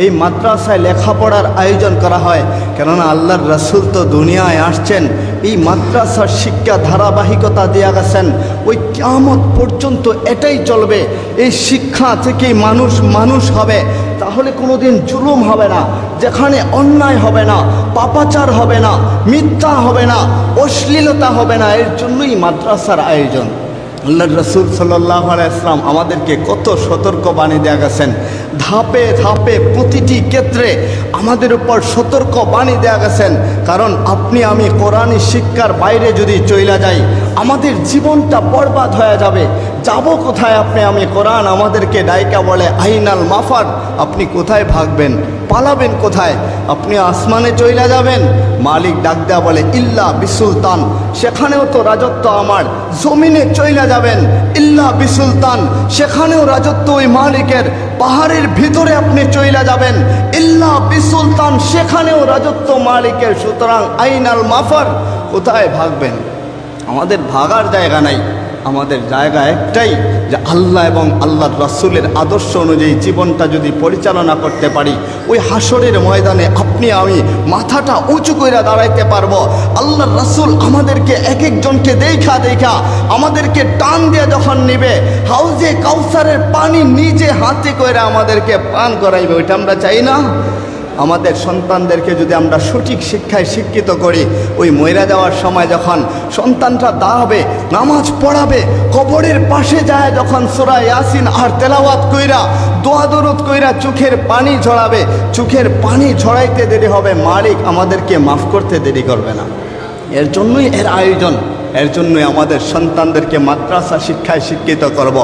এই মাদ্রাসায় লেখাপড়ার আয়োজন করা হয়। কেননা আল্লাহর রাসূল তো দুনিয়ায় আসছেন, এই মাদ্রাসার শিক্ষা ধারাবাহিকতা দেয়া গেছেন, ওই কিয়ামত পর্যন্ত এটাই চলবে। এই শিক্ষা থেকেই মানুষ হবে। তাহলে কোনোদিন জুলুম হবে না, যেখানে অন্যায় হবে না, পাপাচার হবে না, মিথ্যা হবে না, অশ্লীলতা হবে না। এর জন্যই মাদ্রাসার আয়োজন। আল্লাহর রাসূল সাল্লাল্লাহু আলাইহি ওয়াসাল্লাম আমাদেরকে কত সতর্কবাণী দেয়া গেছেন, ধাপে ধাপে প্রতিটি ক্ষেত্রে আমাদের উপর সতর্কবাণী দেয়া গেছেন। কারণ আপনি আমি কোরআনী শিক্ষার বাইরে যদি চইলা যাই, আমাদের জীবনটা বরবাদ হয়ে যাবে। যাব কোথায় আপনি আমি? কোরআন আমাদেরকে ডাইকা বলে আইনাল মাফার, আপনি কোথায় ভাগবেন, পালাবেন কোথায়? আপনি আসমানে চইলা যাবেন, মালিক ডাক দেয়া বলে ইল্লা বিসুলতান, সেখানেও তো রাজত্ব আমার। জমিনে চইলা যাবেন ইল্লা বিসুলতান, সেখানেও রাজত্ব ওই মালিকের। পাহাড়ের ভিতরে আপনি চইলা যাবেন ইল্লা বিসুলতান, সেখানেও রাজত্ব মালিকের। সুতরাং আইনাল মাফার, কোথায় ভাগবেন? আমাদের ভাগার জায়গা নাই, আমাদের জায়গা একটাই যে আল্লাহ এবং আল্লাহর রাসূলের আদর্শ অনুযায়ী জীবনটা যদি পরিচালনা করতে পারি, ওই হাসরের ময়দানে আপনি আমি মাথাটা উঁচু করে দাঁড়াইতে পারবো। আল্লাহর রাসূল আমাদেরকে এক একজনকে দেখা আমাদেরকে টান দিয়ে যখন নিবে, হাউজে কাউসারের পানি নিজে হাতে করে আমাদেরকে পান করাইবে। ওইটা আমরা চাই না? আমাদের সন্তানদেরকে যদি আমরা সঠিক শিক্ষায় শিক্ষিত করি, ওই মইরা যাওয়ার সময় যখন সন্তানটা দাঁড়াবে, নামাজ পড়াবে, কবরের পাশে যায় যখন সূরা ইয়াসিন আর তেলাওয়াত কইরা দোয়া দরুদ কইরা চোখের পানি ঝরাবে, চোখের পানি ঝরাইতে দেরি হবে, মালিক আমাদেরকে মাফ করতে দেরি করবে না। এর জন্যই এর আয়োজন, এর জন্যই আমাদের সন্তানদেরকে মাদ্রাসা শিক্ষায় শিক্ষিত করব।